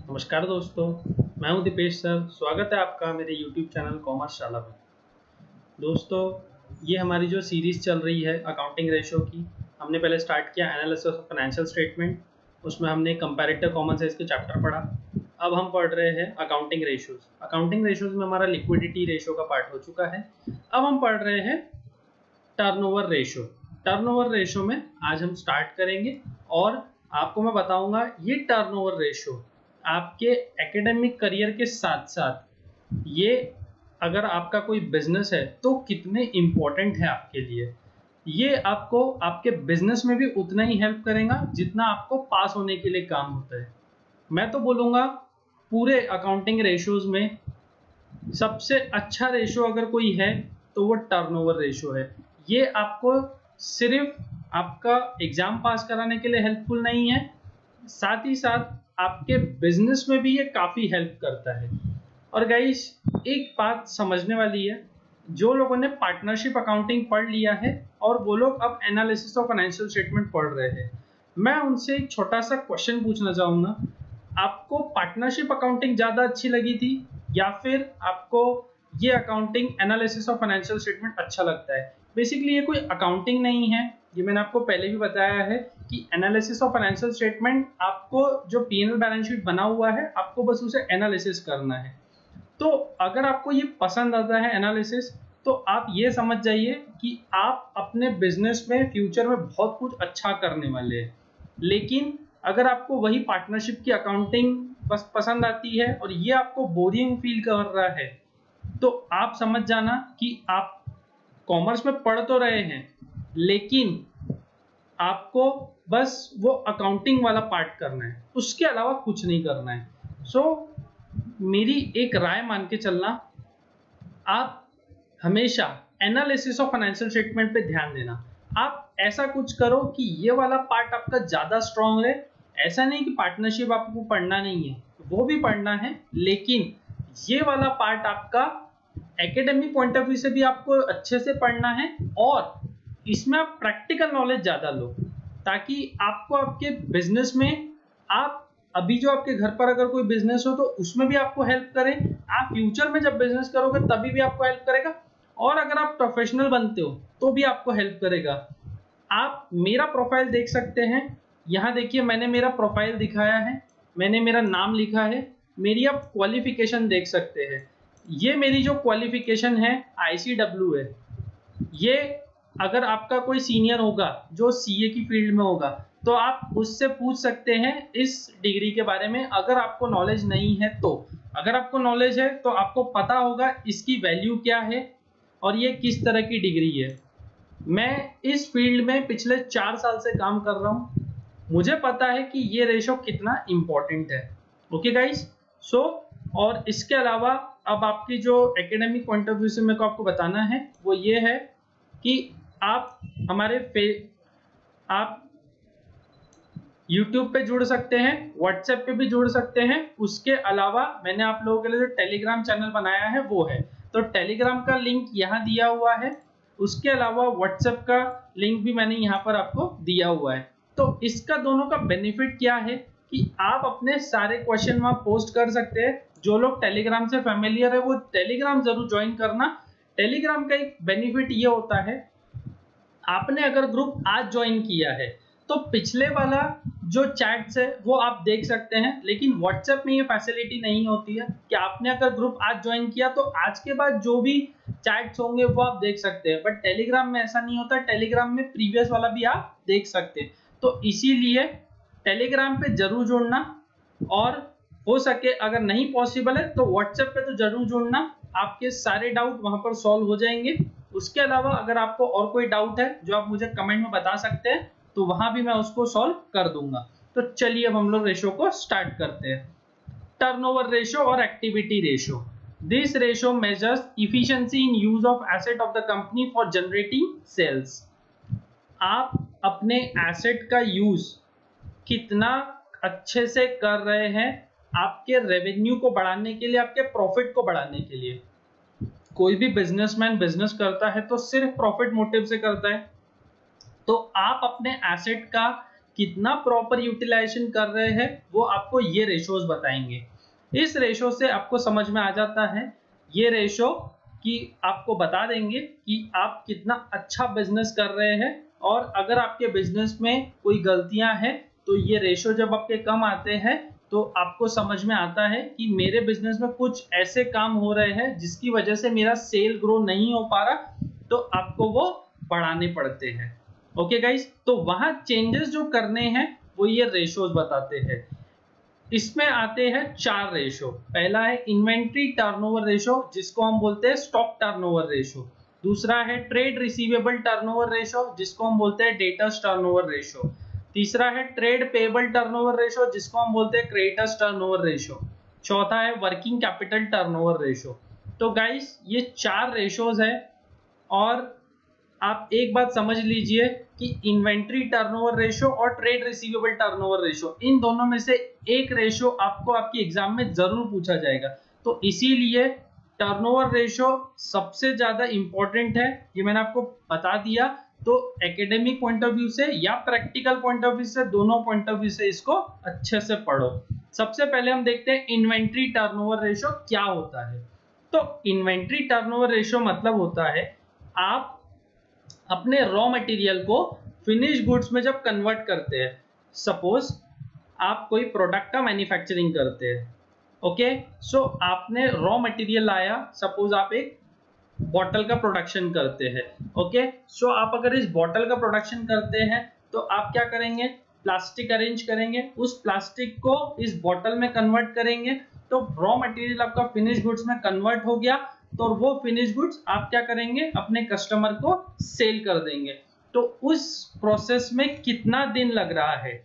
नमस्कार दोस्तों, मैं हूं दीपेश सर। स्वागत है आपका मेरे यूट्यूब चैनल कॉमर्स शाला में। दोस्तों, ये हमारी जो सीरीज़ चल रही है अकाउंटिंग रेशो की, हमने पहले स्टार्ट किया एनालिसिस ऑफ फाइनेंशियल स्टेटमेंट। उसमें हमने कंपैरेटिव कॉमन साइज के चैप्टर पढ़ा। अब हम पढ़ रहे हैं अकाउंटिंग रेशोज़। अकाउंटिंग रेशोज़ में हमारा लिक्विडिटी रेशो का पार्ट हो चुका है। अब हम पढ़ रहे हैं टर्नओवर रेशो। टर्नओवर रेशो में आज हम स्टार्ट करेंगे और आपको मैं बताऊंगा ये टर्नओवर रेशो आपके एकेडमिक करियर के साथ साथ ये अगर आपका कोई बिजनेस है तो कितने इम्पोर्टेंट है आपके लिए। ये आपको आपके बिजनेस में भी उतना ही हेल्प करेगा जितना आपको पास होने के लिए काम होता है। मैं तो बोलूँगा पूरे अकाउंटिंग रेशोज़ में सबसे अच्छा रेशो अगर कोई है तो वो टर्नओवर रेशो है। ये आपको सिर्फ आपका एग्जाम पास कराने के लिए हेल्पफुल नहीं है, साथ ही साथ आपके बिजनेस में भी ये काफ़ी हेल्प करता है। और गाइस, एक बात समझने वाली है, जो लोगों ने पार्टनरशिप अकाउंटिंग पढ़ लिया है और वो लोग अब एनालिसिस ऑफ फाइनेंशियल स्टेटमेंट पढ़ रहे हैं, मैं उनसे एक छोटा सा क्वेश्चन पूछना चाहूँगा। आपको पार्टनरशिप अकाउंटिंग ज़्यादा अच्छी लगी थी या फिर आपको ये accounting analysis of financial statement अच्छा लगता है? बेसिकली ये कोई अकाउंटिंग नहीं है, ये मैंने आपको पहले भी बताया है कि एनालिसिस ऑफ फाइनेंशियल स्टेटमेंट आपको जो पी&एल बैलेंस शीट बना हुआ है आपको बस उसे एनालिसिस करना है। तो अगर आपको ये पसंद आता है एनालिसिस, तो आप ये समझ जाइए कि आप अपने बिजनेस में फ्यूचर में बहुत कुछ अच्छा करने वाले हैं। लेकिन अगर आपको वही पार्टनरशिप की अकाउंटिंग बस पसंद आती है और ये आपको बोरिंग फील कर रहा है, तो आप समझ जाना कि आप कॉमर्स में पढ़ तो रहे हैं, लेकिन आपको बस वो अकाउंटिंग वाला पार्ट करना है, उसके अलावा कुछ नहीं करना है। मेरी एक राय मान के चलना, आप हमेशा एनालिसिस ऑफ फाइनेंशियल स्टेटमेंट पे ध्यान देना। आप ऐसा कुछ करो कि ये वाला पार्ट आपका ज़्यादा स्ट्रांग है। ऐसा नहीं कि पार्टनरशिप आपको पढ़ना नहीं है, वो भी पढ़ना है, लेकिन ये वाला पार्ट आपका एकेडमिक पॉइंट ऑफ व्यू से भी आपको अच्छे से पढ़ना है और इसमें आप प्रैक्टिकल नॉलेज ज़्यादा लो, ताकि आपको आपके बिजनेस में आप अभी जो आपके घर पर अगर कोई बिजनेस हो तो उसमें भी आपको हेल्प करे, आप फ्यूचर में जब बिजनेस करोगे तभी भी आपको हेल्प करेगा, और अगर आप प्रोफेशनल बनते हो तो भी आपको हेल्प करेगा। आप मेरा प्रोफाइल देख सकते हैं, यहाँ देखिए मैंने मेरा प्रोफाइल दिखाया है, मैंने मेरा नाम लिखा है, मेरी आप क्वालिफिकेशन देख सकते हैं। ये मेरी जो क्वालिफिकेशन है ICW है। ये अगर आपका कोई सीनियर होगा जो सीए की फील्ड में होगा तो आप उससे पूछ सकते हैं इस डिग्री के बारे में, अगर आपको नॉलेज नहीं है तो। अगर आपको नॉलेज है तो आपको पता होगा इसकी वैल्यू क्या है और ये किस तरह की डिग्री है। मैं इस फील्ड में पिछले 4 साल से काम कर रहा हूँ, मुझे पता है कि ये रेशो कितना इम्पोर्टेंट है। ओके गाइस, सो और इसके अलावा अब आपकी जो एकेडमिक पॉइंट ऑफ व्यू से मेरे को आपको बताना है वो ये है कि आप आप YouTube पे जुड़ सकते हैं, WhatsApp पे भी जुड़ सकते हैं। उसके अलावा मैंने आप लोगों के लिए जो टेलीग्राम चैनल बनाया है वो है, तो टेलीग्राम का लिंक यहाँ दिया हुआ है। उसके अलावा WhatsApp का लिंक भी मैंने यहाँ पर आपको दिया हुआ है। तो इसका दोनों का बेनिफिट क्या है कि आप अपने सारे क्वेश्चन वहाँ पोस्ट कर सकते हैं। जो लोग टेलीग्राम से फैमिलियर है वो टेलीग्राम जरूर ज्वाइन करना। टेलीग्राम का एक बेनिफिट ये होता है, आपने अगर ग्रुप आज ज्वाइन किया है तो पिछले वाला जो चैट्स है वो आप देख सकते हैं, लेकिन व्हाट्सएप में ये फैसिलिटी नहीं होती है कि आपने अगर ग्रुप आज ज्वाइन किया तो आज के बाद जो भी चैट्स होंगे वो आप देख सकते हैं, बट टेलीग्राम में ऐसा नहीं होता। टेलीग्राम में प्रीवियस वाला भी आप देख सकते हैं। तो इसीलिए टेलीग्राम पे जरूर जुड़ना, और हो सके अगर नहीं पॉसिबल है तो व्हाट्सएप पे तो जरूर जुड़ना, आपके सारे डाउट वहां पर सॉल्व हो जाएंगे। उसके अलावा अगर आपको और कोई डाउट है जो आप मुझे कमेंट में बता सकते हैं तो वहां भी मैं उसको सॉल्व कर दूंगा। तो चलिए अब हम लोग रेशो को स्टार्ट करते हैं। टर्नओवर रेशो और activity ratio. This ratio measures efficiency in use of asset of the company for generating sales. आप अपने एसेट का यूज कितना अच्छे से कर रहे हैं आपके रेवेन्यू को बढ़ाने के लिए, आपके प्रॉफिट को बढ़ाने के लिए। कोई भी बिजनेसमैन बिजनेस करता है तो सिर्फ प्रॉफिट मोटिव से करता है। तो आप अपने एसेट का कितना प्रॉपर यूटिलाइजेशन कर रहे हैं वो आपको ये रेशोज बताएंगे। इस रेशो से आपको समझ में आ जाता है, ये रेशो कि आपको बता देंगे कि आप कितना अच्छा बिजनेस कर रहे हैं, और अगर आपके बिजनेस में कोई गलतियां हैं तो ये रेशो जब आपके कम आते हैं तो आपको समझ में आता है कि मेरे बिजनेस में कुछ ऐसे काम हो रहे हैं जिसकी वजह से मेरा सेल ग्रो नहीं हो पा रहा, तो आपको वो बढ़ाने पड़ते हैं। ओके गाइस, तो वहां चेंजेस जो करने हैं वो ये रेशोज बताते हैं। इसमें आते हैं 4 रेशो। पहला है इन्वेंट्री टर्नओवर रेशो, जिसको हम बोलते हैं स्टॉक टर्नओवर रेशो। दूसरा है ट्रेड रिसीवेबल टर्नओवर रेशो, जिसको हम बोलते हैं डेटर्स टर्नओवर रेशो। तीसरा है ट्रेड पेबल टर्नओवर रेशो, जिसको हम बोलते हैं क्रेडिटर्स टर्नओवर रेशो। चौथा है वर्किंग कैपिटल टर्नओवर रेशो। तो गाइस ये 4 रेशोज है, और आप एक बात समझ लीजिए कि इन्वेंट्री टर्नओवर रेशो और ट्रेड रिसीवेबल टर्नओवर रेशो, इन दोनों में से एक रेशो आपको आपके एग्जाम में जरूर पूछा जाएगा। तो इसीलिए टर्नओवर रेशो सबसे ज्यादा इंपॉर्टेंट है, ये मैंने आपको बता दिया। तो एकेडमिक पॉइंट ऑफ व्यू से या प्रैक्टिकल पॉइंट ऑफ व्यू से, दोनों पॉइंट ऑफ व्यू से इसको अच्छे से पढ़ो। सबसे पहले हम देखते हैं इन्वेंट्री टर्नओवर रेशो क्या होता है। तो इन्वेंट्री टर्नओवर रेशो मतलब होता है आप अपने रॉ मटेरियल को फिनिश गुड्स में जब कन्वर्ट करते हैं। सपोज आप कोई प्रोडक्ट का मैन्युफैक्चरिंग करते हैं, ओके, सो आपने रॉ मटेरियल लाया, सपोज आप एक बॉटल का प्रोडक्शन करते हैं, ओके, सो आप अगर इस बॉटल का प्रोडक्शन करते हैं तो आप क्या करेंगे, प्लास्टिक अरेंज करेंगे, उस प्लास्टिक को इस बॉटल में कन्वर्ट करेंगे, तो रॉ मटेरियल आपका फिनिश गुड्स में कन्वर्ट हो गया, तो वो फिनिश गुड्स आप क्या करेंगे, अपने कस्टमर को सेल कर देंगे। तो उस प्रोसेस में कितना दिन लग रहा है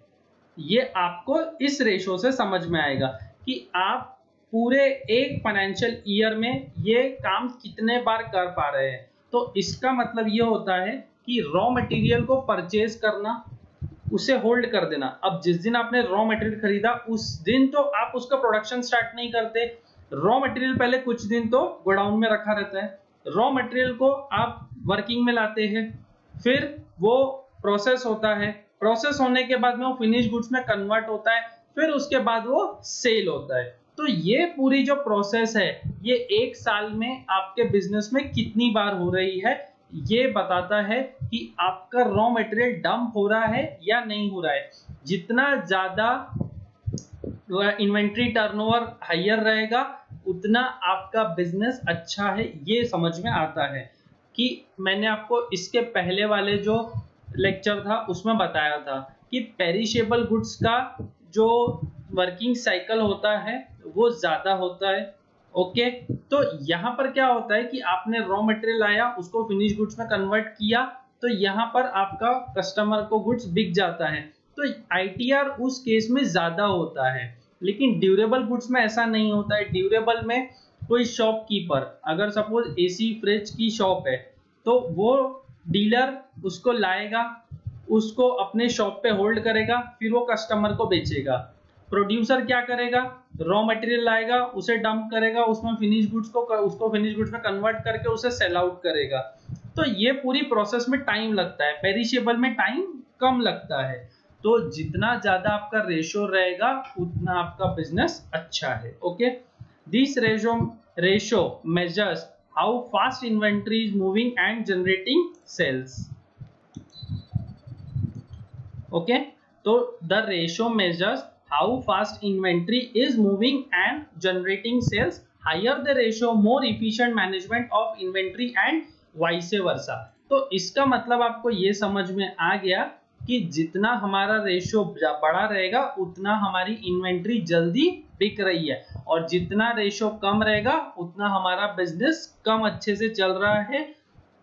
ये आपको इस रेशो से समझ में आएगा कि आप पूरे एक फाइनेंशियल ईयर में ये काम कितने बार कर पा रहे हैं। तो इसका मतलब ये होता है कि रॉ मटेरियल को परचेज करना, उसे होल्ड कर देना। अब जिस दिन आपने रॉ मटेरियल खरीदा उस दिन तो आप उसका प्रोडक्शन स्टार्ट नहीं करते, रॉ मटेरियल पहले कुछ दिन तो गोडाउन में रखा रहता है, रॉ मटेरियल को आप वर्किंग में लाते हैं, फिर वो प्रोसेस होता है, प्रोसेस होने के बाद में वो फिनिश गुड्स में कन्वर्ट होता है, फिर उसके बाद वो सेल होता है। तो ये पूरी जो प्रोसेस है ये एक साल में आपके बिजनेस में कितनी बार हो रही है, ये बताता है कि आपका रॉ मटेरियल डंप हो रहा है या नहीं हो रहा है। जितना ज्यादा इन्वेंट्री टर्नओवर हायर रहेगा उतना आपका बिजनेस अच्छा है, ये समझ में आता है। कि मैंने आपको इसके पहले वाले जो लेक्चर था उसमें बताया था कि पेरिशेबल गुड्स का जो वर्किंग साइकिल होता है वो ज्यादा होता है, ओके। तो यहाँ पर क्या होता है कि आपने रॉ मटेरियल लाया, उसको फिनिश गुड्स में कन्वर्ट किया, तो यहाँ पर आपका कस्टमर को गुड्स बिक जाता है, तो आईटीआर उस केस में ज्यादा होता है। लेकिन ड्यूरेबल गुड्स में ऐसा नहीं होता है। ड्यूरेबल में कोई शॉपकीपर अगर सपोज एसी फ्रिज की शॉप है तो वो डीलर उसको लाएगा, उसको अपने शॉप पे होल्ड करेगा, फिर वो कस्टमर को बेचेगा। प्रोड्यूसर क्या करेगा, रॉ मटेरियल लाएगा, उसे डंप करेगा, उसमें फिनिश गुड्स को उसको फिनिश गुड्स में कन्वर्ट करके उसे सेल आउट करेगा। तो ये पूरी प्रोसेस में टाइम लगता है, पेरिशेबल में टाइम कम लगता है। तो जितना ज्यादा आपका रेशो रहेगा उतना आपका बिजनेस अच्छा है, okay. This ratio measures how fast inventory is moving and generating sales, okay. तो the ratio measures how fast inventory is moving and generating sales. Higher the ratio, more efficient management of inventory and vice versa. तो इसका मतलब आपको ये समझ में आ गया कि जितना हमारा रेशो बड़ा रहेगा उतना हमारी इन्वेंट्री जल्दी बिक रही है, और जितना रेशो कम रहेगा उतना हमारा बिजनेस कम अच्छे से चल रहा है।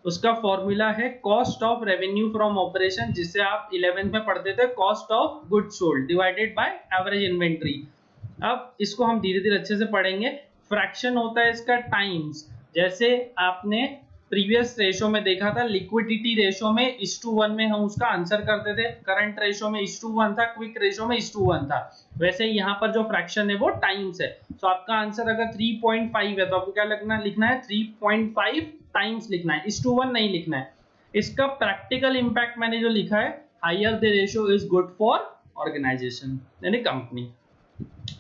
उसका फॉर्मूला है cost of revenue from operation, जिसे आप 11th में पढ़ते थे, cost of goods sold divided by average inventory. अब इसको हम धीरे धीरे अच्छे से पढ़ेंगे। फ्रैक्शन होता है इसका टाइम्स, जैसे आपने प्रीवियस रेशो में देखा था, लिक्विडिटी रेशो में 1:1 में हम उसका आंसर करते थे, करंट रेशो में 1:1 था, क्विक रेशो में 1:1 था। वैसे यहाँ पर जो फ्रैक्शन है वो टाइम्स है। तो आपका आंसर अगर 3.5 है तो आपको क्या लिखना है 3.5 टाइम्स लिखना है, 1:1 नहीं लिखना है। इसका प्रैक्टिकल इंपैक्ट मैंने जो लिखा है higher the ratio is good for organization यानी कंपनी।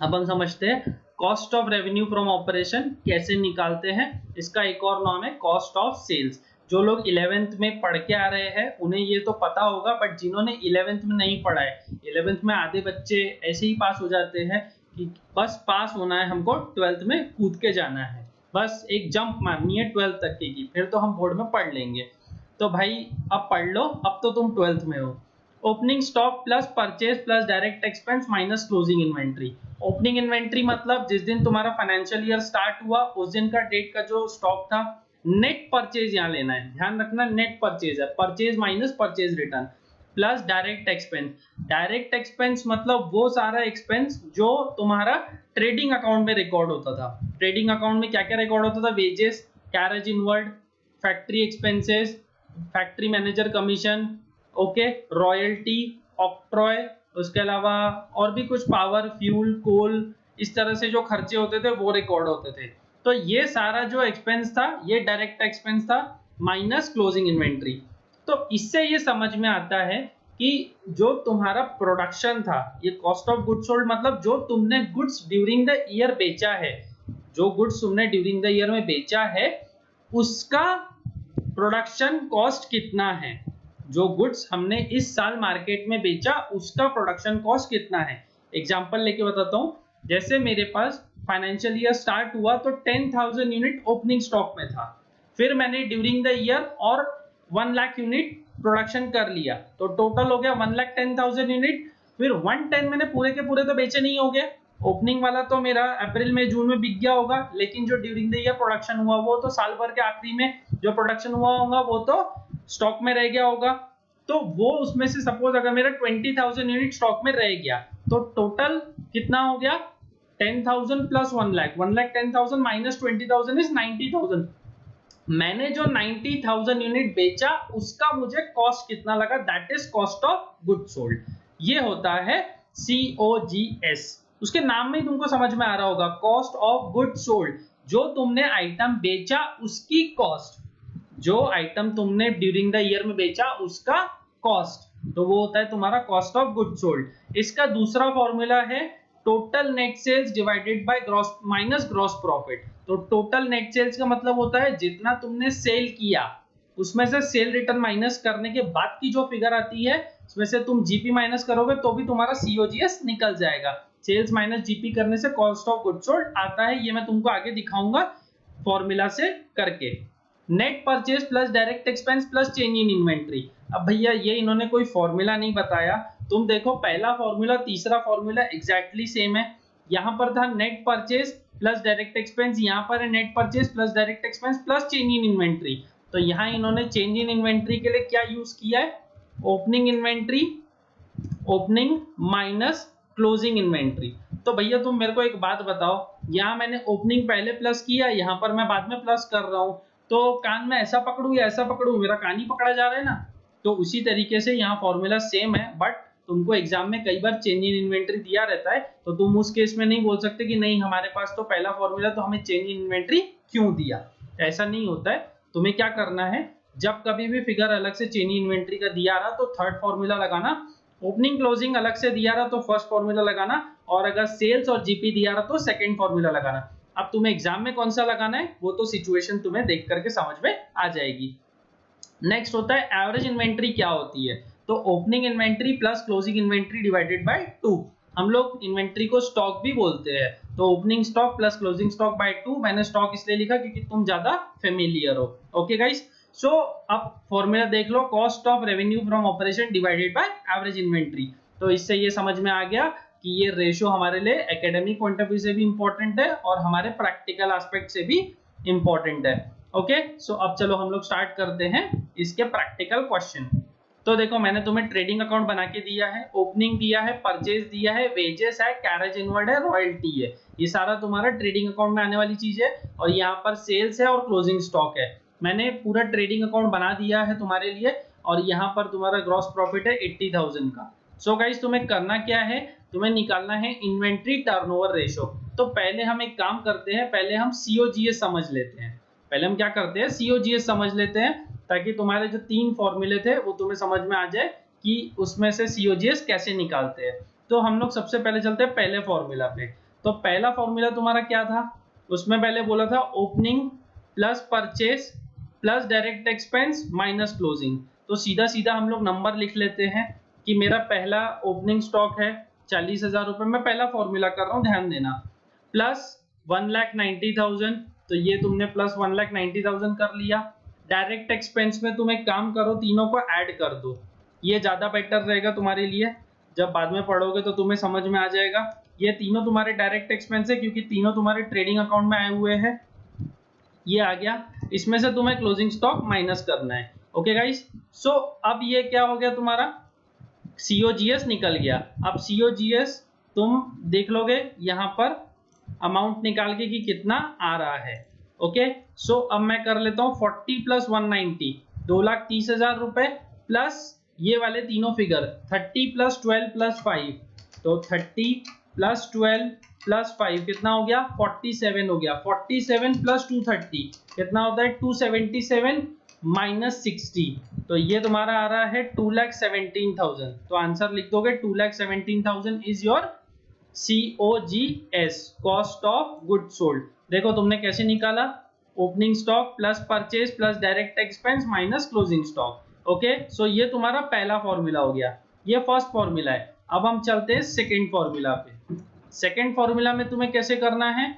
अब हम समझते हैं cost of revenue from operation कैसे निकालते हैं। इसका एक और नाम है कॉस्ट ऑफ सेल्स। जो लोग 11th में पढ़ के आ रहे हैं उन्हें ये तो पता होगा, बट जिन्होंने 11th में नहीं पढ़ा है, 11th में आधे बच्चे ऐसे ही पास हो जाते हैं कि बस पास होना है, हमको 12th में कूद के जाना है, बस एक जंप मारनी है 12th तक की, फिर तो हम बोर्ड में पढ़ लेंगे। तो भाई अब पढ़ लो, अब तो तुम 12th में हो। Opening stock plus purchase plus direct expense minus closing inventory. Opening inventory मतलब जिस दिन तुम्हारा फाइनेंशियल ईयर स्टार्ट हुआ उस दिन का डेट का जो स्टॉक था। नेट परचेज यहाँ लेना है, ध्यान रखना नेट परचेज है, purchase minus purchase return plus direct expense. Direct expense मतलब वो सारा एक्सपेंस जो तुम्हारा ट्रेडिंग अकाउंट में रिकॉर्ड होता था। ट्रेडिंग अकाउंट में क्या क्या रिकॉर्ड होता था? Wages, carriage inward, factory expenses, factory manager commission, okay, royalty, octroi, उसके अलावा और भी कुछ पावर, फ्यूल, कोल, इस तरह से जो खर्चे होते थे वो रिकॉर्ड होते थे। तो ये सारा जो एक्सपेंस था ये डायरेक्ट एक्सपेंस था माइनस क्लोजिंग इन्वेंट्री। तो इससे ये समझ में आता है कि जो तुम्हारा प्रोडक्शन था, ये कॉस्ट ऑफ गुड्स सोल्ड मतलब जो तुमने गुड्स ड्यूरिंग द ईयर बेचा है, जो गुड्स तुमने ड्यूरिंग द ईयर में बेचा है उसका प्रोडक्शन कॉस्ट कितना है। जो गुड्स हमने इस साल मार्केट में बेचा उसका प्रोडक्शन कॉस्ट कितना है। एग्जांपल लेके बताता हूं, जैसे मेरे पास फाइनेंशियल ईयर स्टार्ट हुआ तो 10,000 यूनिट ओपनिंग स्टॉक में था, फिर मैंने ड्यूरिंग द ईयर और 1 लाख यूनिट प्रोडक्शन कर लिया, तो टोटल हो गया 1,10,000 यूनिट। फिर 110 मैंने पूरे के पूरे तो बेचे नहीं हो गए, ओपनिंग वाला तो मेरा अप्रैल में जून में बिक गया होगा, लेकिन जो ड्यूरिंग द ईयर प्रोडक्शन हुआ वो तो साल भर के आखिरी में जो प्रोडक्शन हुआ होगा वो तो स्टॉक में रह गया होगा। तो वो उसमें से सपोज अगर मेरा 20,000 यूनिट स्टॉक में रह गया तो टोटल कितना हो गया? 10,000 प्लस 1 लाख, 1,10,000 माइनस 20,000 इज 90,000। मैंने जो 90,000 यूनिट बेचा उसका मुझे कॉस्ट कितना लगा, that is cost of goods sold. ये होता है COGS। उसके नाम में ही तुमको समझ में आ रहा होगा, कॉस्ट ऑफ गुड्स सोल्ड। जो तुमने आइटम बेचा उसकी कॉस्ट, जो आइटम तुमने ड्यूरिंग द ईयर में बेचा उसका कॉस्ट, तो वो होता है तुम्हारा कॉस्ट ऑफ गुड्स सोल्ड। इसका दूसरा फॉर्मूला है total net sales divided by gross minus gross profit. तो टोटल नेट सेल्स का मतलब होता है जितना तुमने सेल किया उसमें से सेल रिटर्न माइनस करने के बाद की जो फिगर आती है उसमें से तुम जीपी माइनस करोगे तो भी तुम्हारा COGS निकल जाएगा। सेल्स माइनस जीपी करने से कॉस्ट ऑफ गुड्स सोल्ड आता है, ये मैं तुमको आगे दिखाऊंगा फॉर्मूला से करके। Net purchase plus direct expense plus change in inventory. अब भैया ये इन्होंने कोई फॉर्मूला नहीं बताया, तुम देखो पहला फॉर्मूला तीसरा फॉर्मूला एग्जैक्टली सेम है। यहां पर था net purchase plus direct expense, यहां पर है net purchase plus direct expense plus change in inventory. तो यहां इन्होंने चेंज इन इन्वेंट्री के लिए क्या यूज किया है? Opening inventory, opening minus closing inventory. तो भैया तुम मेरे को एक बात बताओ, यहां मैंने ओपनिंग पहले प्लस किया, यहां पर मैं बाद में प्लस कर रहा हूं, तो कान में ऐसा पकड़ू या ऐसा पकड़ू? मेरा कान ही पकड़ा जा रहा है ना। तो उसी तरीके से यहाँ फॉर्मूला सेम है, बट तुमको एग्जाम में कई बार चेंज इन इन्वेंट्री दिया रहता है, तो तुम उस केस में नहीं बोल सकते कि नहीं हमारे पास तो पहला फॉर्मूला तो हमें चेंज इन इन्वेंट्री क्यों दिया। ऐसा नहीं होता है। तुम्हें क्या करना है, जब कभी भी फिगर अलग से चेंज इन इन्वेंट्री का दिया रहा तो थर्ड फॉर्मूला लगाना, ओपनिंग क्लोजिंग अलग से दिया रहा तो फर्स्ट फॉर्मूला लगाना, और अगर सेल्स और जीपी दिया रहा तो सेकंड फॉर्मूला लगाना। अब तुम्हें एग्जाम में कौन सा लगाना है वो तो सिचुएशन तुम्हें देख करके समझ में आ जाएगी। नेक्स्ट होता है एवरेज इन्वेंट्री क्या होती है। तो opening inventory plus closing inventory divided by 2। हम लोग इन्वेंट्री को स्टॉक भी बोलते हैं, तो opening stock plus closing stock by 2। मैंने स्टॉक इसलिए लिखा क्योंकि तुम ज्यादा फेमिलियर हो। ओके गाइस, सो अब फॉर्मूला देख लो, cost of revenue from operation divided by average inventory. तो इससे ये समझ में आ गया कि ये रेशियो हमारे लिए एकेडमिक पॉइंट ऑफ व्यू से भी इंपॉर्टेंट है और हमारे प्रैक्टिकल एस्पेक्ट से भी इंपॉर्टेंट है। ओके, सो अब चलो हम लोग स्टार्ट करते हैं इसके प्रैक्टिकल क्वेश्चन। तो देखो मैंने तुम्हें ट्रेडिंग अकाउंट बना के दिया है, ओपनिंग दिया है, परचेज दिया है, वेजेस है, कैरेज इनवर्ड है, रॉयल्टी है। ये सारा तुम्हारा ट्रेडिंग अकाउंट में आने वाली चीज है, और यहाँ पर सेल्स है और क्लोजिंग स्टॉक है। मैंने पूरा ट्रेडिंग अकाउंट बना दिया है तुम्हारे लिए, और यहाँ पर तुम्हारा ग्रॉस प्रॉफिट है 80,000 का। सो गाइस तुम्हें करना क्या है, तुम्हें निकालना है इन्वेंट्री टर्नओवर रेशियो। तो पहले हम एक काम करते हैं, पहले हम COGS समझ लेते हैं। पहले हम क्या करते हैं, COGS समझ लेते हैं, ताकि तुम्हारे जो तीन फॉर्मूले थे वो तुम्हें समझ में आ जाए कि उसमें से COGS कैसे निकालते हैं। तो हम लोग सबसे पहले चलते हैं पहले फॉर्मूला पे। तो पहला फॉर्मूला तुम्हारा क्या था, उसमें पहले बोला था opening plus purchase plus direct expense minus closing. तो सीधा सीधा हम लोग नंबर लिख लेते हैं कि मेरा पहला ओपनिंग स्टॉक है 40,000 रुपए, मैं पहला फॉर्मूला कर रहा हूँ ध्यान देना, प्लस 1,90,000, तो ये तुमने प्लस 1,90,000 कर लिया। डायरेक्ट एक्सपेंस में तुम एक काम करो, तीनों को ऐड कर दो, ये ज्यादा बेटर रहेगा तुम्हारे लिए, जब बाद में पढ़ोगे तो तुम्हें समझ में आ जाएगा। ये तीनों तुम्हारे डायरेक्ट एक्सपेंस है क्योंकि तीनों तुम्हारे ट्रेडिंग अकाउंट में आए हुए हैं, ये आ गया। इसमें से तुम्हें क्लोजिंग स्टॉक माइनस करना है। ओके गाइस, सो अब ये क्या हो गया, तुम्हारा COGS निकल गया। अब COGS तुम देख लोगे यहाँ पर अमाउंट निकाल के कि कितना आ रहा है। ओके, सो अब मैं कर लेता हूँ 40 प्लस 190, 2,30,000 रुपए, प्लस ये वाले तीनों फिगर 30 प्लस 12 प्लस 5, तो 30 प्लस 12 प्लस 5 कितना हो गया, 47 हो गया। 47 प्लस 230 कितना होता है, 277 माइनस 60, तो ये तुम्हारा आ रहा है 2,17,000। तो आंसर लिख दोगे 2,17,000 is your COGS, cost of good sold. देखो तुमने कैसे निकाला, opening stock plus purchase plus direct expense minus closing stock. Okay, so ये तुम्हारा पहला फॉर्मूला हो गया, ये फर्स्ट फॉर्मूला है। अब हम चलते हैं सेकंड फॉर्मूला पे। सेकंड फॉर्मूला में तुम्हें कैसे करना है,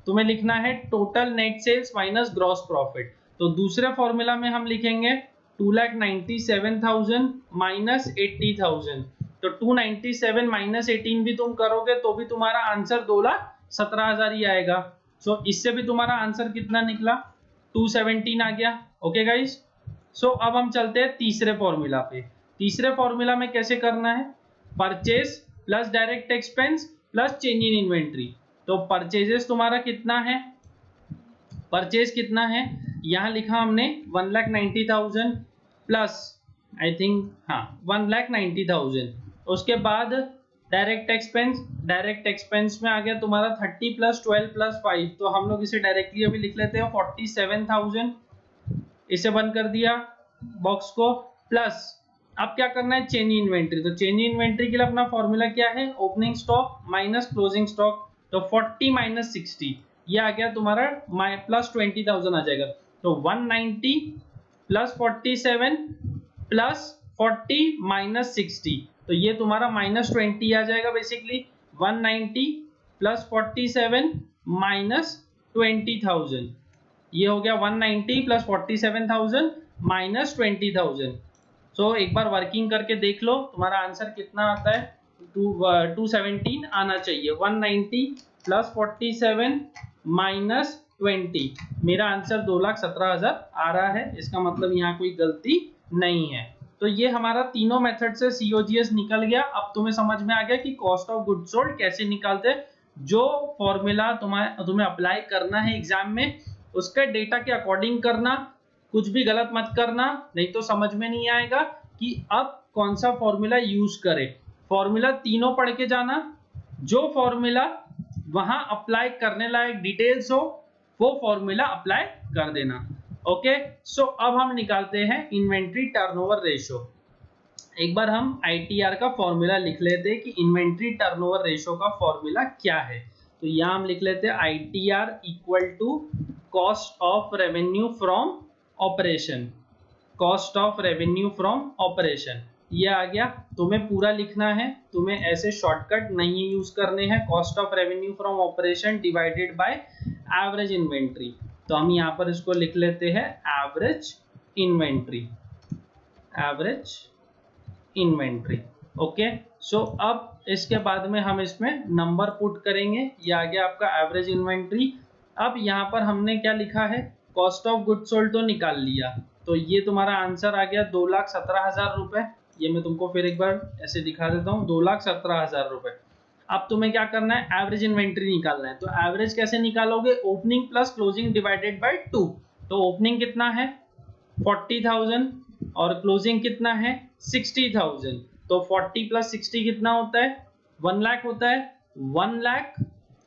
तुम्हें लिखना है total net sales minus gross profit. तो दूसरे फॉर्मूला में हम लिखेंगे 2,97,000 माइनस 80,000। तो 297 माइनस 18 भी तुम करोगे तो भी तुम्हारा आंसर 2,17,000 ही आएगा। सो इससे भी तुम्हारा आंसर कितना निकला, 217 आ गया। ओके गाइस, सो अब हम चलते हैं तीसरे फॉर्मूला पे। तीसरे फॉर्मूला में कैसे करना है, purchase plus direct expense plus change in inventory. तो परचेजेस तुम्हारा कितना है, परचेज कितना है, यहाँ लिखा हमने 1,90,000 प्लस आई थिंक हाँ 1,90,000। उसके बाद डायरेक्ट एक्सपेंस, डायरेक्ट एक्सपेंस में आ गया तुम्हारा 30 प्लस 12 प्लस 5, तो हम लोग इसे डायरेक्टली अभी लिख लेते हैं 47,000, इसे बंद कर दिया बॉक्स को। प्लस अब क्या करना है, चेंज इन्वेंट्री। तो चेंज इन्वेंट्री के लिए अपना फॉर्मूला क्या है, opening stock minus closing stock. तो 40 माइनस 60 ये आ गया तुम्हारा प्लस 20,000 आ जाएगा। तो 190 प्लस 47 प्लस 40 माइनस 60, तो ये तुम्हारा माइनस 20 आ जाएगा बेसिकली। 190 प्लस 47 माइनस 20,000, ये हो गया 190 प्लस 47,000 माइनस 20,000। सो एक बार वर्किंग करके देख लो तुम्हारा आंसर कितना आता है, 217 आना चाहिए। 190 प्लस 47 माइनस 20, मेरा आंसर 2,17,000 आ रहा है, इसका मतलब यहाँ कोई गलती नहीं है। तो ये हमारा तीनों मेथड से COGS निकल गया। अब तुम्हें समझ में आ गया कि कॉस्ट ऑफ गुड सोल्ड कैसे निकालते। जो फॉर्मूला तुम्हें अप्लाई करना है एग्जाम में, उसके डेटा के अकॉर्डिंग करना, कुछ भी गलत मत करना, नहीं तो समझ में नहीं आएगा कि अब कौन सा फॉर्मूला यूज करें। फॉर्मूला तीनों पढ़ के जाना, जो फॉर्मूला वहां अप्लाई करने लायक डिटेल्स हो वो फॉर्मूला अप्लाई कर देना। ओके, सो अब हम निकालते हैं इन्वेंट्री टर्नओवर रेशियो। एक बार हम ITR का फॉर्मूला लिख लेते हैं कि इन्वेंट्री टर्नओवर रेशियो का फॉर्मूला क्या है। तो यहाँ हम लिख लेते हैं ITR equal to cost of revenue from operation, cost of revenue from operation, ये आ गया। तुम्हें पूरा लिखना है, तुम्हें ऐसे शॉर्टकट नहीं यूज करने हैं। Cost of revenue from operation divided by average inventory, तो हम यहाँ पर इसको लिख लेते हैं average inventory, average inventory. Okay, so अब इसके बाद में हम इसमें नंबर पुट करेंगे, ये आ गया आपका एवरेज इन्वेंट्री। अब यहाँ पर हमने क्या लिखा है, कॉस्ट ऑफ गुड सोल्ड तो निकाल लिया, तो ये तुम्हारा आंसर आ गया 2,17,000 रुपए। ये मैं तुमको फिर एक बार ऐसे दिखा देता हूँ, 2,17,000 रुपए। अब तुम्हें क्या करना है, एवरेज इन्वेंट्री निकालना है। तो एवरेज कैसे निकालोगे, opening plus closing divided by 2। तो ओपनिंग कितना है 40,000 और क्लोजिंग कितना है 60,000। तो 40 प्लस 60 कितना होता है, 1 लाख होता है। 1 lakh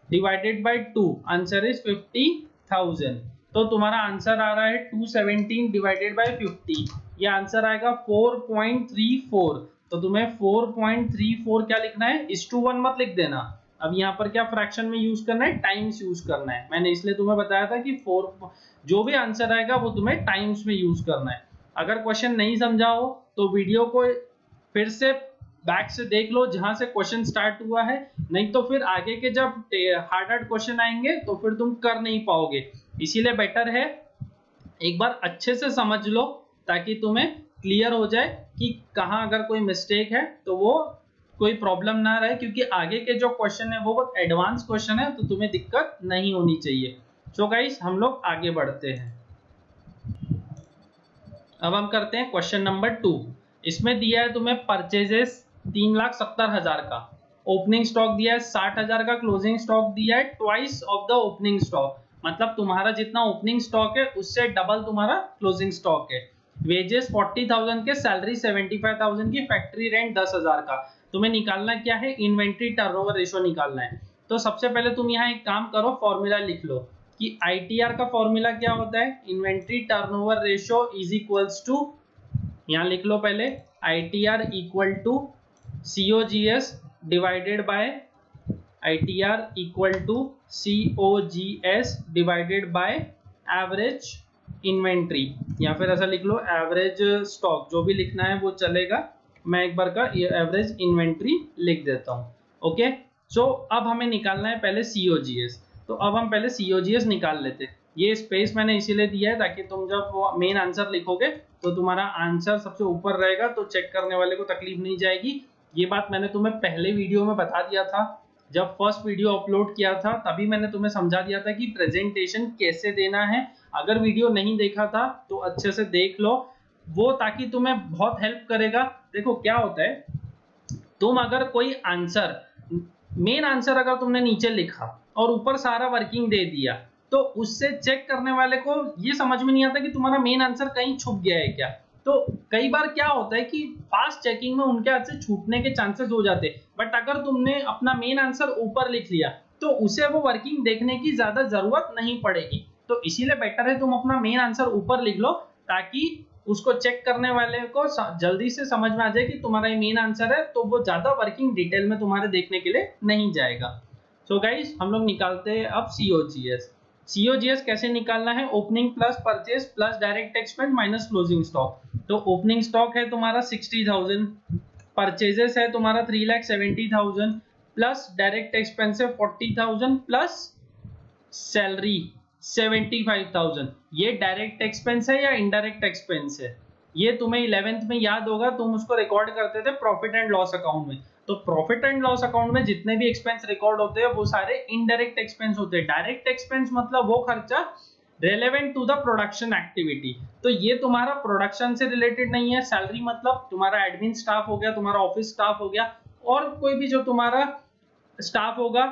divided by 2, answer is 50,000। तो तुम्हारा आंसर आ रहा है 217 डिवाइडेड बाय 50, ये आंसर आएगा 4.34। तो तुम्हें 4.34 क्या लिखना है, 1 मत लिख देना। अब यहाँ पर क्या फ्रैक्शन में यूज करना है, टाइम्स यूज करना है। मैंने इसलिए तुम्हें बताया था कि 4 जो भी आंसर आएगा वो तुम्हें टाइम्स में यूज करना है। अगर क्वेश्चन नहीं समझा हो तो वीडियो को फिर से बैक से देख लो जहां से क्वेश्चन स्टार्ट हुआ है, नहीं तो फिर आगे के जब हार्ड क्वेश्चन आएंगे तो फिर तुम कर नहीं पाओगे। इसीलिए बेटर है एक बार अच्छे से समझ लो ताकि तुम्हें क्लियर हो जाए कि कहाँ अगर कोई मिस्टेक है तो वो कोई प्रॉब्लम ना रहे, क्योंकि आगे के जो क्वेश्चन है वो बहुत एडवांस क्वेश्चन है तो तुम्हें दिक्कत नहीं होनी चाहिए। सो गाइस हम लोग आगे बढ़ते हैं। अब हम करते हैं क्वेश्चन नंबर 2। इसमें दिया है तुम्हें परचेजेस 3,70,000 का, ओपनिंग स्टॉक दिया है 60,000 का, क्लोजिंग स्टॉक दिया है twice of the opening stock, मतलब तुम्हारा जितना ओपनिंग स्टॉक है उससे डबल तुम्हारा क्लोजिंग स्टॉक है। वेजेस 40,000 के, सैलरी 75,000 की, फैक्ट्री रेंट 10,000 का। तुम्हें निकालना क्या है, इन्वेंट्री टर्नओवर रेशियो निकालना है। तो सबसे पहले तुम यहाँ एक काम करो, फॉर्मूला लिख लो कि आईटीआर का फॉर्मूला क्या होता है, inventory turnover ratio is equals to, यहाँ लिख लो पहले, ITR equal to COGS divided by, ITR equal to COGS divided by average inventory, या फिर ऐसा लिख लो एवरेज स्टॉक, जो भी लिखना है वो चलेगा। मैं एक बार का एवरेज इन्वेंट्री लिख देता हूं। ओके, सो अब हमें निकालना है पहले सीओजीएस। तो अब हम पहले सीओजीएस निकाल लेते हैं। ये स्पेस मैंने इसीलिए दिया है ताकि तुम जब मेन आंसर लिखोगे तो तुम्हारा आंसर सबसे ऊपर रहेगा, तो चेक करने वाले को तकलीफ नहीं जाएगी। ये बात मैंने तुम्हें पहले वीडियो में बता दिया था, जब फर्स्ट वीडियो अपलोड किया था तभी मैंने तुम्हें समझा दिया था कि प्रेजेंटेशन कैसे देना है। अगर वीडियो नहीं देखा था तो अच्छे से देख लो वो, ताकि तुम्हें बहुत हेल्प करेगा। देखो क्या होता है, तुम अगर कोई आंसर, मेन आंसर अगर तुमने नीचे लिखा और ऊपर सारा वर्किंग दे दिया तो उससे चेक करने वाले को ये समझ में नहीं आता कि तुम्हारा मेन आंसर कहीं छुप गया है क्या। तो कई बार क्या होता है कि फास्ट चेकिंग में उनके हाथ से छूटने के चांसेस हो जाते हैं, बट अगर तुमने अपना मेन आंसर ऊपर लिख लिया तो उसे वो वर्किंग देखने की ज्यादा जरूरत नहीं पड़ेगी। तो इसीलिए बेटर है तुम अपना मेन आंसर ऊपर लिख लो ताकि उसको चेक करने वाले को जल्दी से समझ में आ जाए कि तुम्हारा ये मेन आंसर है, तो वो ज्यादा वर्किंग डिटेल में तुम्हारे देखने के लिए नहीं जाएगा। सो गाइस हम लोग निकालते हैं अब सीओजीएस। सीओजीएस कैसे निकालना है, opening plus purchase plus direct expense minus closing stock. तो ओपनिंग स्टॉक है तुम्हारा 60,000, परचेजेस है तुम्हारा 3,70,000 प्लस डायरेक्ट एक्सपेंस है 40,000 प्लस सैलरी 75,000। ये डायरेक्ट एक्सपेंस है या इनडायरेक्ट एक्सपेंस है, ये तुम्हें 11th में याद होगा, तुम उसको रिकॉर्ड करते थे प्रॉफिट एंड लॉस अकाउंट में। तो प्रॉफिट एंड लॉस अकाउंट में जितने भी एक्सपेंस रिकॉर्ड होते हैं वो सारे इनडायरेक्ट एक्सपेंस होते हैं। डायरेक्ट एक्सपेंस मतलब वो खर्चा relevant to the production activity, तो ये तुम्हारा प्रोडक्शन से रिलेटेड नहीं है। सैलरी मतलब तुम्हारा एडमिन स्टाफ हो गया, तुम्हारा ऑफिस स्टाफ हो गया, और कोई भी जो तुम्हारा स्टाफ होगा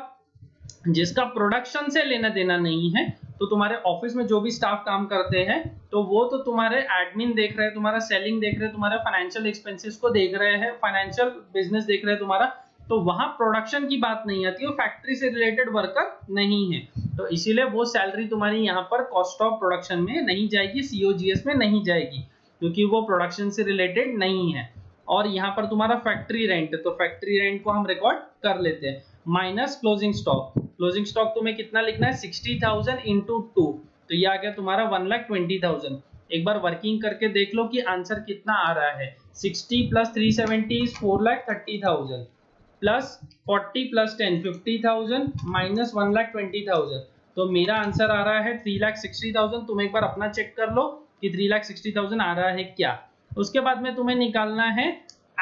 जिसका प्रोडक्शन से लेना देना नहीं है। तो तुम्हारे ऑफिस में जो भी स्टाफ काम करते हैं तो वो तो तुम्हारे एडमिन देख रहे हैं, तुम्हारा सेलिंग देख रहे हैं, तुम्हारे फाइनेंशियल एक्सपेंसेस को देख रहे हैं, फाइनेंशियल बिजनेस देख रहे हैं तुम्हारा, तो वहां प्रोडक्शन की बात नहीं आती, वो फैक्ट्री से रिलेटेड वर्कर नहीं है। तो इसीलिए वो सैलरी तुम्हारी यहाँ पर कॉस्ट ऑफ प्रोडक्शन में नहीं जाएगी, सीओजीएस में नहीं जाएगी, क्योंकि वो प्रोडक्शन से रिलेटेड नहीं है। और यहाँ पर तुम्हारा फैक्ट्री रेंट, तो फैक्ट्री रेंट को हम रिकॉर्ड कर लेते हैं, minus closing stock. Closing stock तुम्हें कितना लिखना है, 60,000 इंटू 2, तो ये आ गया तुम्हारा 1,20,000। एक बार वर्किंग करके देख लो कि आंसर कितना आ रहा है। 60 plus 370 is 4,30,000 plus 40 plus 10 50,000 minus 1,20,000, तो मेरा आंसर आ रहा है 3,60,000। तुम एक बार अपना चेक कर लो कि 3,60,000 आ रहा है क्या। उसके बाद में तुम्हें निकालना है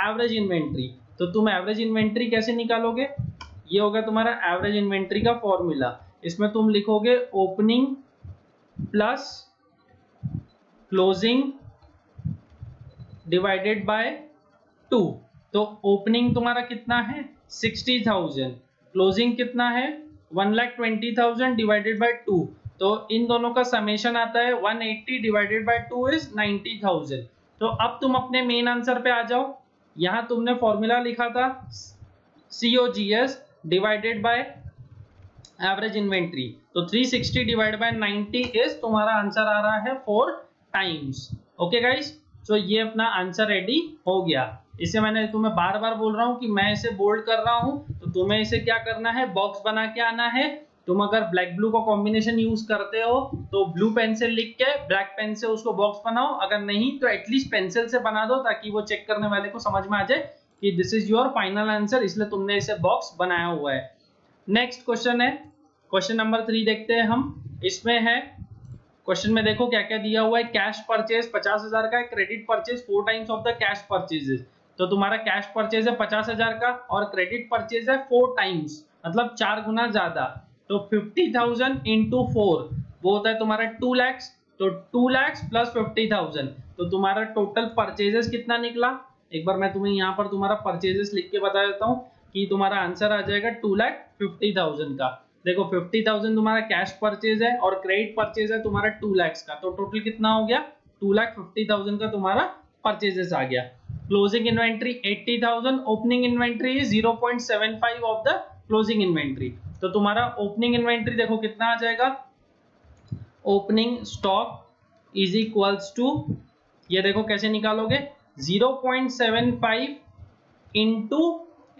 एवरेज इन्वेंट्री। तो तुम एवरेज इन्वेंट्री कैसे निकालोगे, ये होगा तुम्हारा एवरेज इन्वेंट्री का फॉर्मूला। इसमें तुम लिखोगे opening plus closing divided by 2। तो ओपनिंग तुम्हारा कितना है 60,000, क्लोजिंग कितना है 1,20,000 डिवाइडेड बाय 2, तो इन दोनों का समेशन आता है 180 डिवाइडेड बाय 2 इज 90,000। तो अब तुम अपने मेन आंसर पे आ जाओ। यहां तुमने फॉर्मूला लिखा था COGS divided by average inventory, तो 360 डिवाइड बाय 90 इज तुम्हारा आंसर आ रहा है 4 टाइम्स। ओके गाइस, तो ये अपना आंसर रेडी हो गया। इसे मैंने तुम्हें बार बार बोल रहा हूँ कि मैं इसे बोल्ड कर रहा हूँ, तो तुम्हें इसे क्या करना है, बॉक्स बना के आना है। तुम अगर ब्लैक ब्लू का कॉम्बिनेशन यूज करते हो तो ब्लू पेन से लिख के ब्लैक पेन से उसको बॉक्स बनाओ, अगर नहीं तो एटलीस्ट पेंसिल से बना दो, ताकि वो चेक करने वाले को समझ में आ जाए कि this is your final answer, इसलिए तुमने इसे बॉक्स बनाया हुआ है। नेक्स्ट क्वेश्चन है, क्वेश्चन नंबर 3 देखते हैं हम। इसमें है, क्वेश्चन में देखो क्या क्या दिया हुआ है। कैश परचेज 50,000 का है, credit purchase 4 times of the cash purchases. तो तुम्हारा कैश परचेज है 50,000 का और क्रेडिट परचेज है 4 टाइम्स, मतलब 4 गुना ज्यादा। तो 50,000 इंटू 4 वो होता है तुम्हारा 2 लाख। तो 2 लाख प्लस 50,000, तो तुम्हारा टोटल परचेजेस कितना निकला। एक बार मैं तुम्हें यहाँ पर तुम्हारा परचेजेस लिख के बता देता हूँ कि तुम्हारा आंसर आ जाएगा 2,50,000 का। देखो 50,000 तुम्हारा कैश परचेज है और क्रेडिट परचेज है तुम्हारा 2 लाख का, तो टोटल कितना हो गया, 2,50,000 का तुम्हारा परचेजेस आ गया। Closing inventory 80,000, opening inventory is 0.75 of the closing inventory. तो तुम्हारा ओपनिंग इन्वेंट्री देखो कितना आ जाएगा, opening stock is equals to, ये देखो कैसे निकालोगे, 0.75 इंटू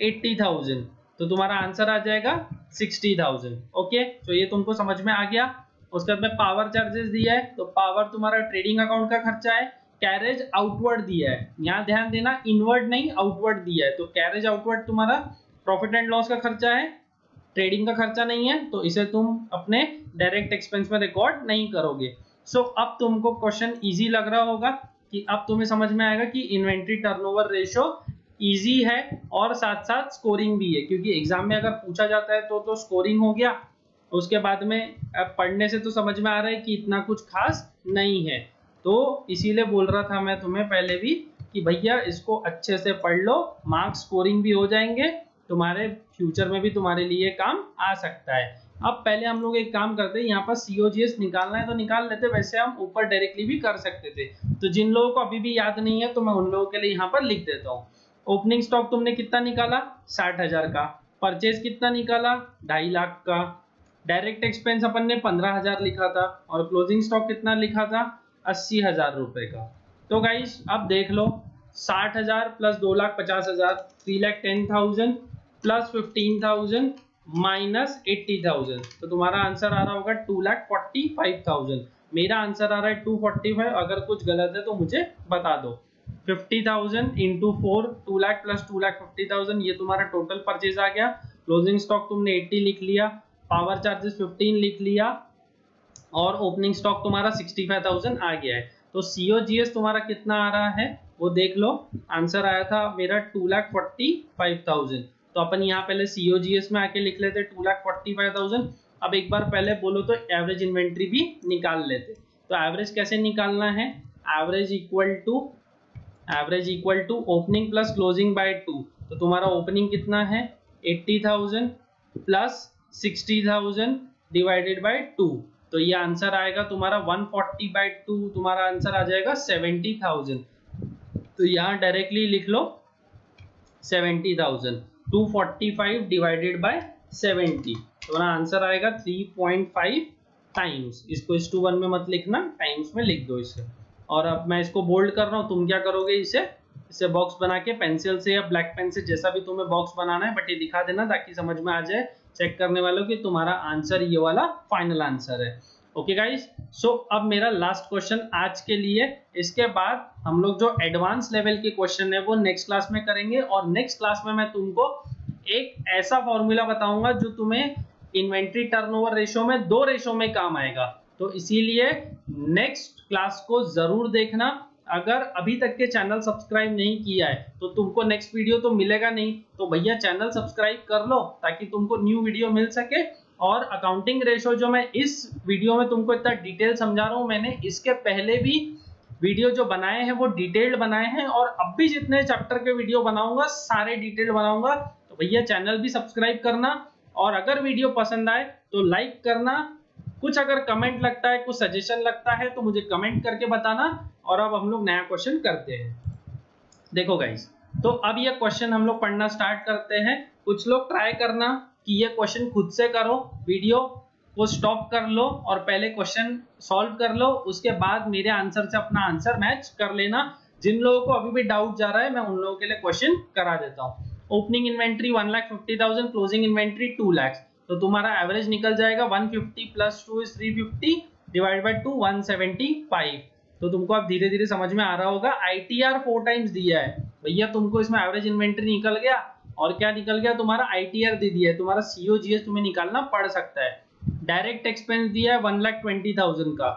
80,000, तो तुम्हारा आंसर आ जाएगा 60,000। ओके, तो ये तुमको समझ में आ गया। उसके बाद में पावर चार्जेस दिया है, तो पावर तुम्हारा ट्रेडिंग अकाउंट का खर्चा है। कैरेज आउटवर्ड दिया है, यहाँ ध्यान देना इनवर्ड नहीं आउटवर्ड दिया है, तो कैरेज आउटवर्ड तुम्हारा प्रॉफिट एंड लॉस का खर्चा है, ट्रेडिंग का खर्चा नहीं है, तो इसे तुम अपने डायरेक्ट एक्सपेंस में रिकॉर्ड नहीं करोगे। सो अब तुमको क्वेश्चन इजी लग रहा होगा कि अब तुम्हें समझ में आएगा कि इन्वेंट्री टर्नओवर रेशो इजी है और साथ साथ स्कोरिंग भी है, क्योंकि एग्जाम में अगर पूछा जाता है तो स्कोरिंग हो गया, उसके बाद में अब पढ़ने से तो समझ में आ रहा है कि इतना कुछ खास नहीं है। तो इसीलिए बोल रहा था मैं तुम्हें पहले भी कि भैया इसको अच्छे से पढ़ लो, मार्क्स स्कोरिंग भी हो जाएंगे, तुम्हारे फ्यूचर में भी तुम्हारे लिए काम आ सकता है। अब पहले हम लोग एक काम करते हैं, यहाँ पर COGS निकालना है तो निकाल लेते, वैसे हम ऊपर डायरेक्टली भी कर सकते थे, तो जिन लोगों को अभी भी याद नहीं है तो मैं उन लोगों के लिए यहाँ पर लिख देता हूँ। ओपनिंग स्टॉक तुमने कितना निकाला, 60,000 का। परचेज कितना निकाला, 2.5 लाख का। डायरेक्ट एक्सपेंस अपन ने 15,000 लिखा था और क्लोजिंग स्टॉक कितना लिखा था, 80,000 रुपए का। तो गाइस अब देख लो, 60,000 प्लस 2,50,000, 3,10,000 प्लस 15,000 माइनस 80,000, तो तुम्हारा आंसर आ रहा होगा 2,45,000। मेरा आंसर आ रहा है 245, अगर कुछ गलत है तो मुझे बता दो। 50,000 इंटू 4, 2 लाख प्लस 2,50,000, ये तुम्हारा टोटल परचेज आ गया। क्लोजिंग स्टॉक तुमने 80 लिख लिया, पावर चार्जेस 15 लिख लिया और ओपनिंग स्टॉक तुम्हारा 65,000 आ गया है। तो COGS तुम्हारा कितना आ रहा है वो देख लो, आंसर आया था मेरा 2,45,000। तो अपन यहाँ पहले COGS में आके लिख लेते 2,45,000। अब एक बार पहले बोलो तो एवरेज इन्वेंट्री भी निकाल लेते। तो एवरेज कैसे निकालना है, average equal to opening plus closing by 2। तो तुम्हारा ओपनिंग कितना है, 80,000 प्लस 60,000 डिवाइडेड बाय 2, तो ये आंसर आएगा तुम्हारा 140/2, तुम्हारा आंसर आ जाएगा 70,000। तो यहाँ डायरेक्टली लिख लो 70,000, 245 डिवाइडेड बाय 70, तुम्हारा आंसर आएगा 3.5 टाइम्स। इसको इस/1 में मत लिखना, टाइम्स में लिख दो इसे। और अब मैं इसको बोल्ड कर रहा हूँ, तुम क्या करोगे, इसे बॉक्स बना के पेंसिल से या ब्लैक पेन से, जैसा भी तुम्हें बॉक्स बनाना है, बट ये दिखा देना ताकि समझ में आ जाए चेक करने वालों कि तुम्हारा आंसर ये वाला फाइनल आंसर है। ओके गाइस, सो अब मेरा लास्ट क्वेश्चन आज के लिए, इसके बाद हम लोग जो एडवांस लेवल के क्वेश्चन है वो नेक्स्ट क्लास में करेंगे, और नेक्स्ट क्लास में मैं तुमको एक ऐसा फॉर्मूला बताऊंगा जो तुम्हें इन्वेंट्री टर्नओवर रेशो में 2 रेशो में काम आएगा। तो इसीलिए नेक्स्ट क्लास को जरूर देखना। अगर अभी तक के चैनल सब्सक्राइब नहीं किया है तो तुमको नेक्स्ट वीडियो तो मिलेगा नहीं, तो भैया चैनल सब्सक्राइब कर लो ताकि तुमको न्यू वीडियो मिल सके। और अकाउंटिंग रेशो जो मैं इस वीडियो में तुमको इतना डिटेल समझा रहा हूँ, मैंने इसके पहले भी वीडियो जो बनाए हैं वो डिटेल्ड बनाए हैं, और अब भी जितने चैप्टर के वीडियो बनाऊंगा सारे डिटेल्ड बनाऊंगा। तो भैया चैनल भी सब्सक्राइब करना, और अगर वीडियो पसंद आए तो लाइक करना, कुछ अगर कमेंट लगता है, कुछ सजेशन लगता है तो मुझे कमेंट करके बताना। और अब हम लोग नया क्वेश्चन करते हैं। देखो गाइस, तो अब ये क्वेश्चन हम लोग पढ़ना स्टार्ट करते हैं। कुछ लोग ट्राई करना कि ये क्वेश्चन खुद से करो, वीडियो को स्टॉप कर लो और पहले क्वेश्चन सॉल्व कर लो, उसके बाद मेरे आंसर से अपना आंसर मैच कर लेना। जिन लोगों को अभी भी डाउट जा रहा है मैं उन लोगों के लिए क्वेश्चन करा देता हूँ। Opening inventory 1,50,000, closing inventory 2 lakh, तो तुम्हारा एवरेज निकल जाएगा 150 प्लस 2 इज 350 डिवाइड बाय 2 175। तो तुमको अब धीरे धीरे समझ में आ रहा होगा। आईटीआर 4 टाइम्स दिया है भैया तुमको, इसमें एवरेज इन्वेंट्री निकल गया और क्या निकल गया तुम्हारा आईटीआर दे दिया है, तुम्हारा सीओजीएस तुम्हें निकालना पड़ सकता है। डायरेक्ट एक्सपेंस दिया है 1,20,000 का,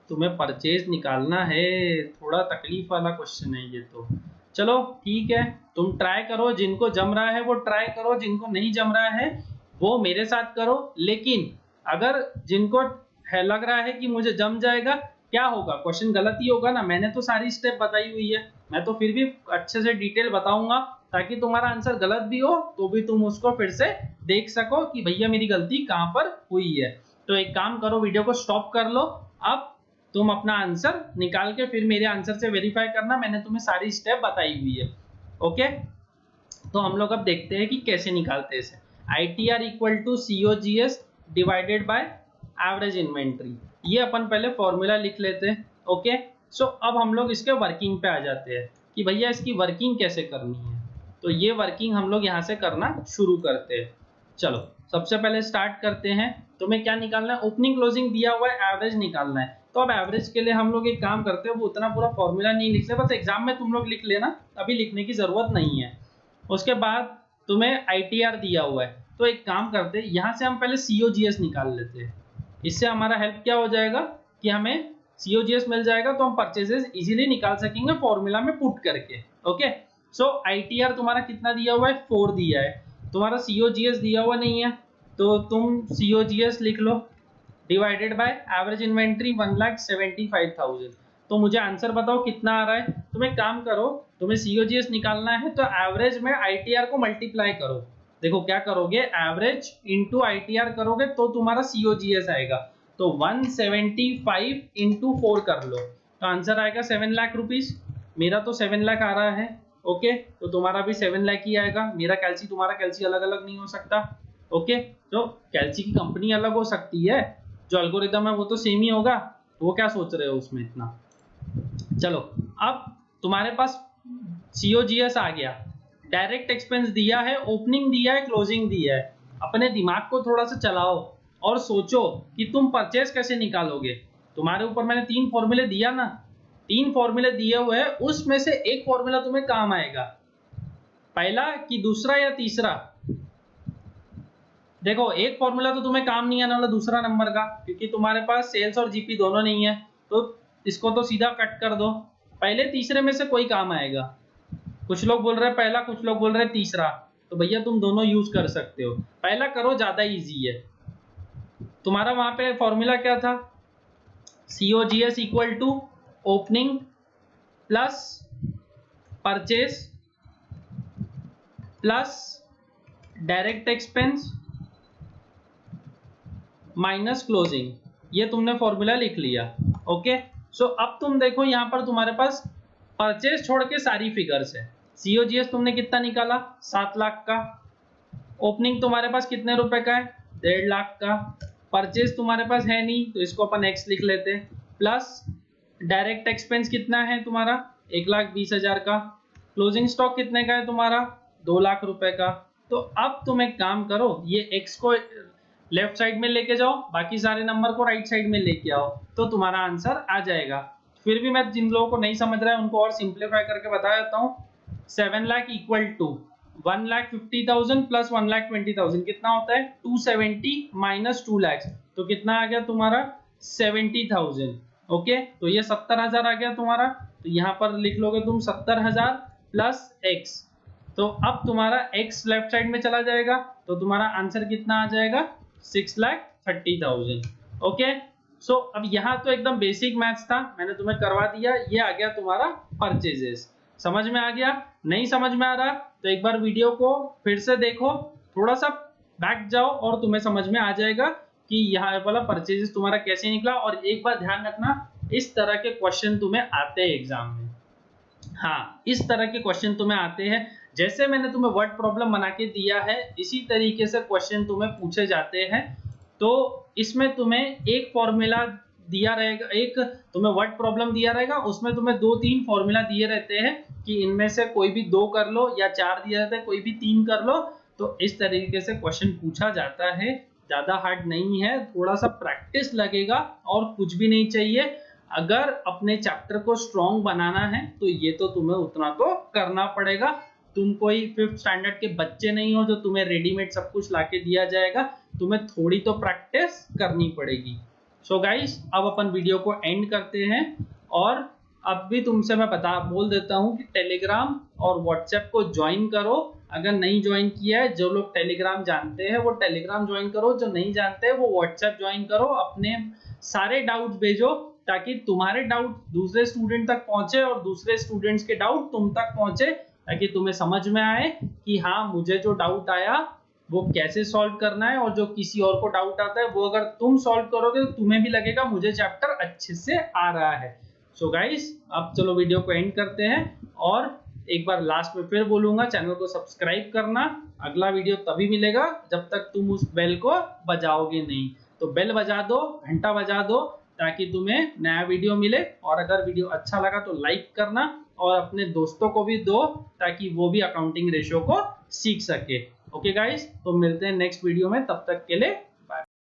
तुम्हें परचेज निकालना है, थोड़ा तकलीफ वाला क्वेश्चन है ये तो। चलो ठीक है, तुम ट्राई करो, जिनको जम रहा है वो ट्राई करो, जिनको नहीं जम रहा है वो मेरे साथ करो। लेकिन अगर जिनको है लग रहा है कि मुझे जम जाएगा, क्या होगा, क्वेश्चन गलत ही होगा ना, मैंने तो सारी स्टेप बताई हुई है, मैं तो फिर भी अच्छे से डिटेल बताऊंगा ताकि तुम्हारा आंसर गलत भी हो तो भी तुम उसको फिर से देख सको कि भैया मेरी गलती कहां पर हुई है। तो एक काम करो, वीडियो को स्टॉप कर लो, अब तुम अपना आंसर निकाल के फिर मेरे आंसर से वेरीफाई करना, मैंने तुम्हें सारी स्टेप बताई हुई है। ओके, तो हम लोग अब देखते हैं कि कैसे निकालते हैं इसे। ITR equal to COGS divided by average inventory, ये अपन पहले फॉर्मूला लिख लेते हैं। ओके, सो अब हम लोग इसके वर्किंग पे आ जाते हैं कि भैया इसकी वर्किंग कैसे करनी है। तो ये वर्किंग हम लोग यहाँ से करना शुरू करते हैं। चलो सबसे पहले स्टार्ट करते हैं। तुम्हें क्या निकालना है, ओपनिंग क्लोजिंग दिया हुआ है, एवरेज निकालना है। तो अब एवरेज के लिए हम लोग एक काम करते हैं, वो उतना पूरा फॉर्मूला नहीं लिखते, बस एग्जाम में तुम लोग लिख लेना, अभी लिखने की जरूरत नहीं है। उसके बाद तुम्हें ITR दिया हुआ है, तो एक काम करते हैं, यहाँ से हम पहले COGS निकाल लेते हैं। इससे हमारा हेल्प क्या हो जाएगा कि हमें COGS मिल जाएगा, तो हम परचेजेस इजीली निकाल सकेंगे फॉर्मूला में पुट करके। ओके, सो ITR तुम्हारा कितना दिया हुआ है, 4 दिया है, तुम्हारा COGS दिया हुआ नहीं है, तो तुम COGS लिख लो डिवाइडेड बाय एवरेज इन्वेंट्री 1,75,000। तो मुझे आंसर बताओ कितना आ रहा है। तुम एक काम करो, तुम्हें COGS निकालना है तो एवरेज में ITR को मल्टीप्लाई करो। देखो क्या करोगे, एवरेज इंटू ITR करोगे तो तुम्हारा COGS आएगा, तो 175 इंटू 4 कर लो, तो आंसर आएगा 7 लाख रुपीज। मेरा तो 7 लाख आ रहा है। ओके, तो तुम्हारा भी 7 लाख ही आएगा। मेरा कैल्सी तुम्हारा कैल्सी अलग अलग नहीं हो सकता। ओके, तो कैल्सी की कंपनी अलग हो सकती है, जो एल्गोरिदम है वो तो सेम ही होगा, तो वो क्या सोच रहे हो उसमें इतना। चलो अब तुम्हारे पास COGS आ गया, डायरेक्ट एक्सपेंस दिया है, ओपनिंग दिया है, क्लोजिंग दिया है। अपने दिमाग को थोड़ा सा चलाओ और सोचो कि तुम परचेज कैसे निकालोगे। तुम्हारे ऊपर मैंने 3 फॉर्मूले दिया ना, 3 फॉर्मूले दिए हुए हैं, उसमें से एक फॉर्मूला तुम्हें काम आएगा, पहला कि दूसरा या तीसरा। देखो एक फॉर्मूला तो तुम्हें काम नहीं आने वाला दूसरा नंबर का, क्योंकि तुम्हारे पास सेल्स और जीपी दोनों नहीं है, तो इसको तो सीधा कट कर दो। पहले तीसरे में से कोई काम आएगा। कुछ लोग बोल रहे हैं पहला, कुछ लोग बोल रहे हैं तीसरा, तो भैया तुम दोनों यूज कर सकते हो, पहला करो, ज्यादा इजी है। तुम्हारा वहां पे फॉर्मूला क्या था, COGS equal to opening plus purchase plus direct expense minus closing, ये तुमने फॉर्मूला लिख लिया। ओके, सो अब तुम देखो यहाँ पर तुम्हारे पास परचेज छोड़ के सारी फिगर्स है। COGS तुमने कितना निकाला, 7 लाख का। ओपनिंग तुम्हारे पास कितने रुपए का है, 1.5 लाख का। परचेज तुम्हारे पास है नहीं, तो इसको अपन X लिख लेते हैं। प्लस डायरेक्ट एक्सपेंस कितना है तुम्हारा, 1,20,000 का। क्लोजिंग स्टॉक कितने का है तुम्हारा, 2 लाख रुपए का। तो अब तुम एक काम करो, ये X को लेफ्ट साइड में लेके जाओ, बाकी सारे नंबर को राइट साइड में लेके आओ, तो तुम्हारा आंसर आ जाएगा। फिर भी मैं जिन लोगों को नहीं समझ रहा है उनको और सिंप्लीफाई करके बता देता हूँ। 7 लाख इक्वल टू 1,50,000 प्लस 1,20,000 कितना होता है, 270 माइनस 2 लाख, तो कितना आ गया तुम्हारा 70,000। ओके, तो ये 70,000 आ गया तुम्हारा, तो यहाँ पर लिख लोगे तुम 70,000 प्लस X, तो अब तुम्हारा X लेफ्ट साइड में चला जाएगा, तो तुम्हारा आंसर कितना आ जाएगा, 6,30,000। ओके, सो अब यहाँ तो एकदम बेसिक मैथ्स था, मैंने तुम्हें करवा दिया, ये आ गया तुम्हारा परचेजेस। समझ में आ गया, नहीं समझ में आ रहा तो एक बार वीडियो को फिर से देखो, थोड़ा सा बैक जाओ और तुम्हें समझ में आ जाएगा कि यहाँ वाला परचेजेस तुम्हारा कैसे निकला। और एक बार ध्यान रखना, इस तरह के क्वेश्चन तुम्हें आते हैं एग्जाम में। हाँ, इस तरह के क्वेश्चन तुम्हें आते हैं, जैसे मैंने तुम्हें वर्ड प्रॉब्लम बना के दिया है इसी तरीके से क्वेश्चन तुम्हें पूछे जाते हैं। तो इसमें तुम्हें एक फॉर्मूला दिया रहेगा, एक तुम्हें वर्ड प्रॉब्लम दिया रहेगा, उसमें तुम्हें 2-3 फॉर्मूला दिए रहते हैं कि इनमें से कोई भी 2 कर लो, या 4 दिया रहता है कोई भी 3 कर लो। तो इस तरीके से क्वेश्चन पूछा जाता है, ज्यादा हार्ड नहीं है, थोड़ा सा प्रैक्टिस लगेगा और कुछ भी नहीं चाहिए। अगर अपने चैप्टर को स्ट्रॉन्ग बनाना है तो ये तो तुम्हें उतना तो करना पड़ेगा। तुम कोई 5th स्टैंडर्ड के बच्चे नहीं हो जो तुम्हें रेडीमेड सब कुछ लाके दिया जाएगा, तुम्हें थोड़ी तो प्रैक्टिस करनी पड़ेगी। सो गाइस, अब अपन वीडियो को एंड करते हैं। और अब भी तुमसे मैं बोल देता हूँ कि टेलीग्राम और व्हाट्सएप को ज्वाइन करो। अगर नहीं ज्वाइन किया है, जो लोग टेलीग्राम जानते हैं वो टेलीग्राम ज्वाइन करो, जो नहीं जानते हैं वो व्हाट्सएप ज्वाइन करो। अपने सारे डाउट्स भेजो ताकि तुम्हारे डाउट दूसरे स्टूडेंट तक पहुंचे और दूसरे स्टूडेंट्स के डाउट तुम तक पहुंचे, ताकि तुम्हें समझ में आए कि हाँ, मुझे जो डाउट आया वो कैसे सॉल्व करना है, और जो किसी और को डाउट आता है वो अगर तुम सॉल्व करोगे तो तुम्हें भी लगेगा मुझे चैप्टर अच्छे से आ रहा है। सो गाइस, अब चलो वीडियो को एंड करते हैं। और एक बार लास्ट में फिर बोलूंगा, चैनल को सब्सक्राइब करना। अगला वीडियो तभी मिलेगा जब तक तुम उस बेल को बजाओगे नहीं। तो बेल बजा दो, घंटा बजा दो, ताकि तुम्हें नया वीडियो मिले। और अगर वीडियो अच्छा लगा तो लाइक करना और अपने दोस्तों को भी दो, ताकि वो भी अकाउंटिंग रेशियो को सीख सके। ओके गाइस, तो मिलते हैं नेक्स्ट वीडियो में, तब तक के लिए